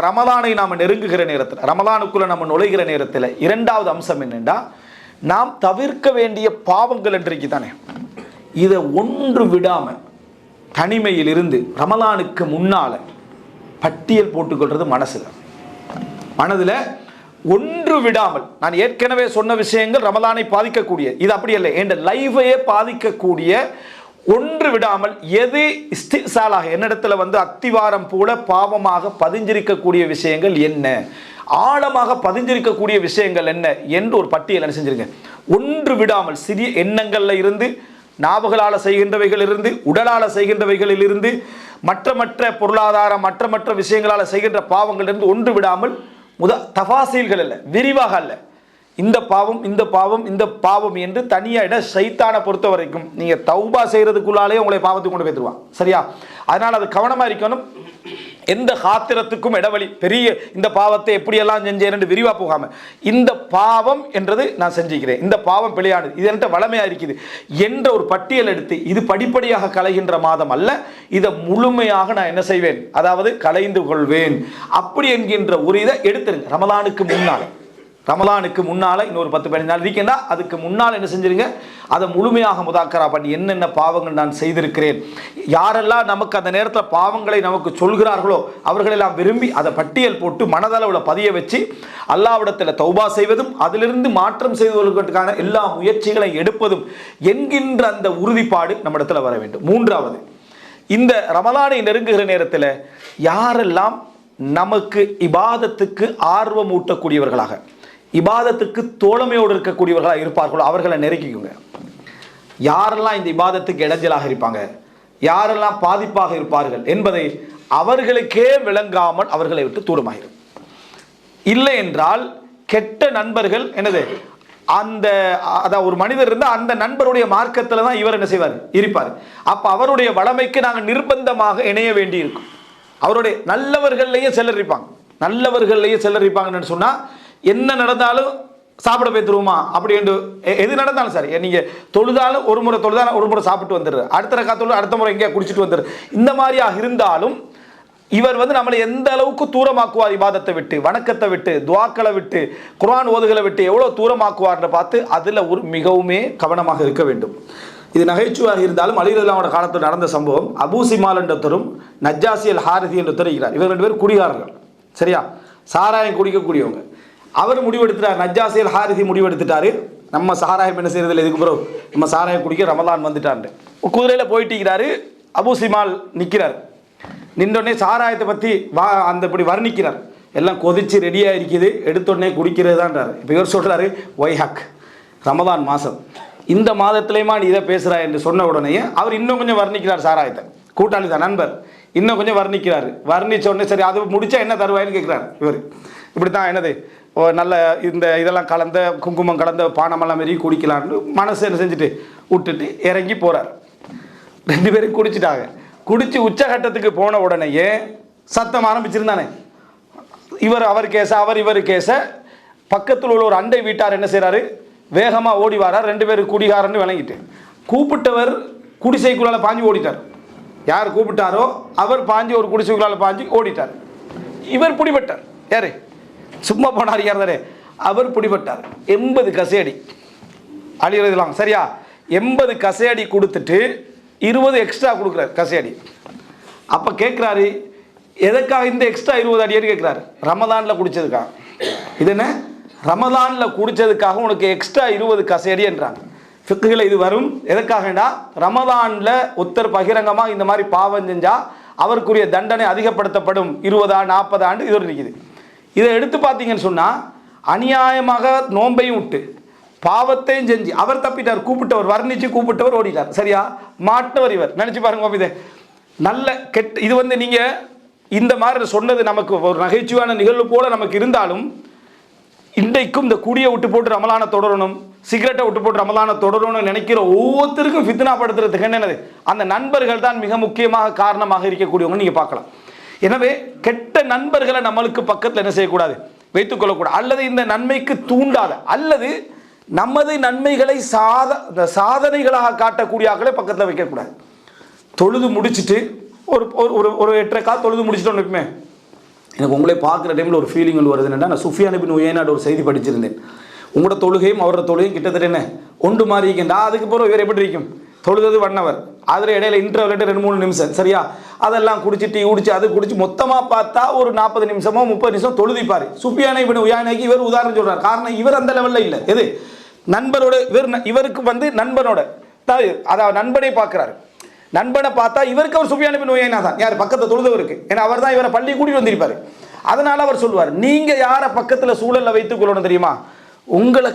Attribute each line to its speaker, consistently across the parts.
Speaker 1: ரமலானை நாம் நெருங்குகிற நேரத்தில், ரமலானுக்குள்ள நம்ம நுழைகிற நேரத்தில் இரண்டாவது அம்சம் என்னென்னா, நாம் தவிர்க்க வேண்டிய பாவங்கள் என்றைக்கு தானே, இதை ஒன்று விடாமல் தனிமையில் இருந்து ரமலானுக்கு முன்னால் பட்டியல் போட்டுக்கொள்வது மனதில் ஒன்று விடாமல். நான் ஏற்கனவே சொன்ன விஷயங்கள் ரமலானை பாதிக்கக்கூடிய, இது அப்படி இல்லை, என் லைஃபையே பாதிக்கக்கூடிய ஒன்று விடாமல் எது இஸ்திசாலாக என்னிடத்துல அத்திவாரம் போல பாவமாக பதிஞ்சிருக்கக்கூடிய விஷயங்கள் என்ன, ஆழமாக பதிஞ்சிருக்கக்கூடிய விஷயங்கள் என்ன என்று ஒரு பட்டியல் என்ன செஞ்சிருங்க. ஒன்று விடாமல் சிறிய எண்ணங்கள்ல இருந்து, நாவுகளால் செய்கின்றவைகள் இருந்து, உடலால் செய்கின்றவைகளில் இருந்து, மற்ற பொருளாதார மற்ற விஷயங்களால் செய்கின்ற பாவங்கள் இருந்து ஒன்று விடாமல் தஃபாசீல்கள் அல்ல, விரிவாக அல்ல, இந்த பாவம் என்று தனியாக சைத்தானை பொறுத்த வரைக்கும் நீங்க தௌபா செய்யறதுக்குள்ளாலே உங்களை பாவத்துக்கு கொண்டு போய்த்துருவான். சரியா? அதனால அது கவனமா இருக்கணும். எந்த காத்திரத்துக்கும் இடவழி பெரிய இந்த பாவத்தை எப்படியெல்லாம் செஞ்சேன் என்று விரிவா போகாம, இந்த பாவம் என்றது நான் செஞ்சுக்கிறேன், இந்த பாவம் பிழையானது, இது என்கிட்ட வளமையா இருக்குது என்ற ஒரு பட்டியல் எடுத்து, இது படிப்படியாக களைகின்ற மாதம் அல்ல, இதை முழுமையாக நான் என்ன செய்வேன், அதாவது களைந்து கொள்வேன் அப்படி என்கின்ற ஒரு இதை எடுத்துருங்க. ரமலானுக்கு முன்னால இன்னொரு 10-15 நாள் இருக்கேன்னா அதுக்கு முன்னால் என்ன செஞ்சிருங்க, அதை முழுமையாக முதாக்கரா பண்ணி என்னென்ன பாவங்கள் நான் செய்திருக்கிறேன், யாரெல்லாம் நமக்கு அந்த நேரத்தில் பாவங்களை நமக்கு சொல்கிறார்களோ அவர்களெல்லாம் விரும்பி அதை பட்டியல் போட்டு மனதளவில் பதிய வச்சு அல்லாஹ்விடத்தில் தௌபா செய்வதும் அதிலிருந்து மாற்றம் செய்வதற்கான எல்லா முயற்சிகளை எடுப்பதும் என்கின்ற அந்த உறுதிப்பாடு நம்ம இடத்துல வர வேண்டும். மூன்றாவது, இந்த ரமலானை நெருங்குகிற நேரத்தில் யாரெல்லாம் நமக்கு இபாதத்துக்கு ஆர்வம் ஊட்டக்கூடியவர்களாக, இபாதத்துக்கு தோழமையோடு இருக்கக்கூடியவர்களாக இருப்பார்களோ அவர்களை நெருக்கிக்குங்க. யாரெல்லாம் இந்த இபாதத்துக்கு இடைஞ்சலாக இருப்பாங்க, யாரெல்லாம் பாதிப்பாக இருப்பார்கள் என்பதை அவர்களுக்கே விளங்காமல் அவர்களை விட்டு தூரமாகிடும். இல்லை என்றால் கெட்ட நண்பர்கள் என்னது, அதான் ஒரு மனிதர் இருந்தால் அந்த நண்பருடைய மார்க்கத்தில் தான் இவர் என்ன செய்வார், இருப்பார். அப்போ அவருடைய வளமைக்கு நாங்கள் நிர்பந்தமாக இணைய வேண்டி இருக்கும். அவருடைய நல்லவர்கள்லேயே சிலர் இருப்பாங்கன்னு சொன்னால் என்ன நடந்தாலும் சாப்பிட போய்த்துருவோமா அப்படி என்று, எது நடந்தாலும் சரி, நீங்கள் தொழுதாலும் ஒரு முறை சாப்பிட்டு வந்துடுற, அடுத்த காத்தோடு அடுத்த முறை எங்கேயா குடிச்சிட்டு வந்துடுற, இந்த மாதிரியாக இருந்தாலும் இவர் நம்மளை எந்த அளவுக்கு தூரமாக்குவார், இபாதத்தை விட்டு, வணக்கத்தை விட்டு, துவாக்களை விட்டு, குர்ஆன் ஓதுகளை விட்டு எவ்வளோ தூரமாக்குவார்னு பார்த்து அதில் ஒரு மிகவுமே கவனமாக இருக்க வேண்டும். இது நகைச்சுவாக இருந்தாலும் அலி ரலியல்லாஹு காலத்தில் நடந்த சம்பவம். அபூ சிமால் என்றொருத்தரும் நஜ்ஜாசி அல் ஹாரிசி என்றொருத்தர் இருக்கிறார். இவர் 2 பேரும் குடிகாரர்கள். சரியா? சாராயம் குடிக்கக்கூடியவங்க. அவர் முடிவெடுத்துட்டார், நஜ்ஜாசி அல் ஹாரிசி முடிவெடுத்துட்டாரு, நம்ம சாராயம் என்ன செய்யறதில்லை, இதுக்கு பிறகு நம்ம சாராயம் குடிக்க ரமலான் வந்துட்டான்ட்டு குதிரையில் போயிட்டுக்கிறாரு. அபூ சிமால் நிற்கிறார். நின்றோடனே சாராயத்தை பற்றி அந்த இப்படி வர்ணிக்கிறார். எல்லாம் கொதிச்சு ரெடியாக இருக்குது, எடுத்தோடனே குடிக்கிறது தான்றார். இப்போ இவர் சொல்கிறாரு, ஒய்ஹக், ரமலான் மாதம், இந்த மாதத்துலேயுமா நீ இதை பேசுகிறா என்று சொன்ன உடனே அவர் இன்னும் கொஞ்சம் வர்ணிக்கிறார். சாராயத்தை கூட்டாளி தான், நண்பர், இன்னும் கொஞ்சம் வர்ணிக்கிறார். வர்ணிச்ச உடனே சரி அது முடிச்சா என்ன தருவாயின்னு கேட்குறாரு. இவர் இப்படி தான் என்னது நல்ல இந்த இதெல்லாம் கலந்த குங்குமம் கலந்த பானமெல்லாம் மாரி குடிக்கலான்னு மனசு என்ன செஞ்சுட்டு விட்டுட்டு இறங்கி போகிறார். 2 பேரும் குடிச்சிட்டாங்க. குடிச்சு உச்சகட்டத்துக்கு போன உடனேயே சத்தம் ஆரம்பிச்சிருந்தானே, அவர் கேச இவர் கேச. பக்கத்தில் உள்ள ஒரு அண்டை வீட்டார் என்ன செய்கிறாரு, வேகமாக ஓடி வாரார். 2 பேரும் குடிகாரன்னு விளங்கிட்டு கூப்பிட்டவர் குடிசைக்குள்ளால் பாஞ்சு ஓடிட்டார். யார் கூப்பிட்டாரோ அவர் பாஞ்சு ஒரு குடிசைக்குள்ளால் பாஞ்சு ஓடிட்டார். இவர் பிடிபட்டார். யாரு சும்மா போனார், யார் தானே அவர் பிடிபட்டார். 80 கசையடி அழிகிறதுலாம். சரியா? 80 கசையடி கொடுத்துட்டு 20 எக்ஸ்ட்ரா கொடுக்குறாரு கசையடி. அப்போ கேட்குறாரு, எதற்காக இந்த எக்ஸ்ட்ரா 20 அடின்னு கேட்குறாரு. ரமலானில் குடித்ததுக்காக. இது என்ன, ரமலானில் குடித்ததுக்காக உனக்கு எக்ஸ்ட்ரா 20 கசையடி என்றாங்க. ஃபிக்குல இது வரும். எதற்காகனா, ரமலானில் ஒருத்தர் பகிரங்கமாக இந்த மாதிரி பாவம் செஞ்சால் அவருக்குரிய தண்டனை அதிகப்படுத்தப்படும். 20 40 ஆண்டு இது இருக்குது. இதை எடுத்து பார்த்தீங்கன்னு சொன்னால் அநியாயமாக நோன்பையும் விட்டு பாவத்தையும் செஞ்சு அவர் தப்பிட்டார். கூப்பிட்டவர் வர்ணிச்சு கூப்பிட்டவர் ஓடிட்டார். சரியா? மாட்டவர் இவர். நினச்சி பாருங்க. இது நல்ல கெட்ட, இது நீங்கள் இந்த மாதிரி சொன்னது நமக்கு ஒரு நகைச்சுவான நிகழ்வு போல நமக்கு இருந்தாலும், இன்றைக்கும் இந்த குடியை விட்டு போட்டு ரமலானை தொடரணும், சிகரெட்டை விட்டு போட்டு ரமலானை தொடரணும்னு நினைக்கிற ஒவ்வொருத்தருக்கும் ஃபித்னா படுத்துறதுக்கு என்னது, அந்த நண்பர்கள் தான் மிக முக்கியமாக காரணமாக இருக்கக்கூடியவங்க நீங்கள் பார்க்கலாம். எனவே கெட்ட நண்பர்களை நம்மளுக்கு பக்கத்தில் என்ன செய்யக்கூடாது, வைத்துக்கொள்ளக்கூடாது. அல்லது இந்த நன்மைக்கு தூண்டாத, அல்லது நமது நன்மைகளை சாதனைகளாக காட்டக்கூடிய ஆக்களை பக்கத்தில் வைக்கக்கூடாது. தொழுது முடிச்சுட்டு ஒரு 8:30 தொழுது முடிச்சுட்டோன்னு இருக்குமே, எனக்கு உங்களே பார்க்குற டைமில் ஒரு ஃபீலிங் ஒன்று வருது என்னன்னா, நான் சுஃபியான் இப்னு உயைனாட ஒரு செய்தி படிச்சிருந்தேன். உங்களோட தொழுகையும் அவரோட தொழுகையும் கிட்டத்தட்ட என்ன ஒன்று மாதிரி இருக்கின்றா. அதுக்கு பிறகு இவர் எப்படி இருக்கும், தொழுது 1 hour, அதில் இடையில இன்டர்வல் 2-3 நிமிஷம் சரியா, அதெல்லாம் குடிச்சு டீ குடிச்சு அது குடிச்சு மொத்தமாக பார்த்தா ஒரு 40 நிமிஷமோ 30 நிமிஷம் தொழுதிப்பார். சுஃபியான் இப்னு உயைனாக்கு இவர் உதாரணம் சொல்கிறார். காரணம் இவர் அந்த லெவலில் இல்லை. எது நண்பரோட இவருக்கு வந்து நண்பனோட அதாவது நண்பனை பார்க்குறாரு. நண்பனை பார்த்தா இவருக்கு அவர் சுஃபியான் இப்னு உயைனா தான் யார் பக்கத்தில் தொழுதவருக்கு. ஏன்னா அவர் தான் இவரை பள்ளி கூட்டிட்டு வந்திருப்பார். அதனால அவர் சொல்வார், நீங்கள் யாரை பக்கத்தில் சூழலில் வைத்துக் கொள்ளணும் தெரியுமா, உங்களை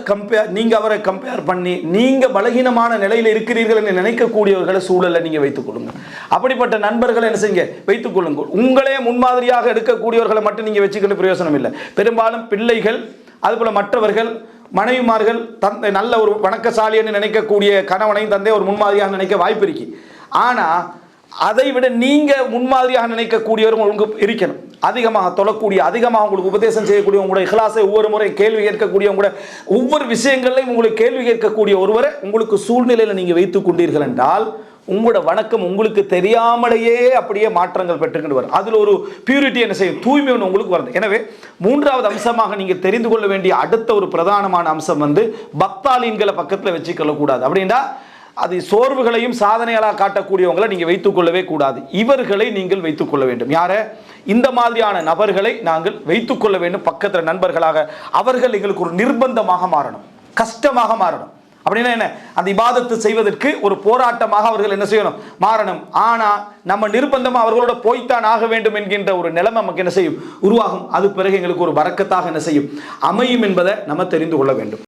Speaker 1: நீங்கள் அவரை கம்பேர் பண்ணி நீங்கள் பலகீனமான நிலையில் இருக்கிறீர்கள் என்று நினைக்கக்கூடியவர்களை சூழலில் நீங்கள் வைத்துக் கொள்ளுங்கள். அப்படிப்பட்ட நண்பர்களை என்ன செய்யுங்க, வைத்துக் கொள்ளுங்கள். உங்களே முன்மாதிரியாக எடுக்கக்கூடியவர்களை மட்டும் நீங்கள் வச்சுக்கிட்டு பிரயோசனம் இல்லை. பெரும்பாலும் பிள்ளைகள், அதுபோல் மற்றவர்கள், மனைவிமார்கள், தந்தை நல்ல ஒரு வணக்கசாலி என்று நினைக்கக்கூடிய கணவனையும் தந்தை ஒரு முன்மாதிரியாக நினைக்க வாய்ப்பு இருக்கு. ஆனால் அதை விட நீங்கள் முன்மாதிரியாக நினைக்கக்கூடியவரும் உங்களுக்கு இருக்கணும். அதிகமாக தொழக்கூடிய, அதிகமாக உங்களுக்கு உபதேசம் செய்யக்கூடிய, உங்களுடைய இஹ்லாஸை ஒவ்வொரு முறை கேள்வி கேட்கக்கூடிய, உங்களுடைய ஒவ்வொரு விஷயங்களையும் உங்களுக்கு கேள்வி கேட்கக்கூடிய ஒருவரை உங்களுக்கு சூழ்நிலையில் நீங்கள் வைத்துக் கொண்டீர்கள் என்றால் உங்களோட வணக்கம் உங்களுக்கு தெரியாமலேயே அப்படியே மாற்றங்கள் பெற்றுக்கிட்டு வரும். அதில் ஒரு பியூரிட்டி என்ன செய்யும், தூய்மை ஒன்று உங்களுக்கு வருது. எனவே 3வது அம்சமாக நீங்கள் தெரிந்து கொள்ள வேண்டிய அடுத்த ஒரு பிரதானமான அம்சம் வந்து பக்தாலீன்களை பக்கத்தில் வச்சுக்கொள்ளக்கூடாது. அப்படின்னா அது சோர்வுகளையும் சாதனைகளாக காட்டக்கூடியவங்களை நீங்கள் வைத்துக் கொள்ளவே கூடாது. இவர்களை நீங்கள் வைத்துக் கொள்ள வேண்டும். யாரை, இந்த மாதிரியான நபர்களை நாங்கள் வைத்துக் கொள்ள வேண்டும் பக்கத்தில் நண்பர்களாக. அவர்கள் எங்களுக்கு ஒரு நிர்பந்தமாக மாறணும், கஷ்டமாக மாறணும். அப்படின்னா என்ன, அந்த இபாதத்து செய்வதற்கு ஒரு போராட்டமாக அவர்கள் என்ன செய்யணும், மாறணும். ஆனால் நம்ம நிர்பந்தமாக அவர்களோட போய்த்தான் ஆக வேண்டும் என்கின்ற ஒரு நிலைமை நமக்கு என்ன செய்யும், உருவாகும். அது பிறகு எங்களுக்கு ஒரு வரக்கத்தாக என்ன செய்யும், அமையும் என்பதை நம்ம தெரிந்து கொள்ள வேண்டும்.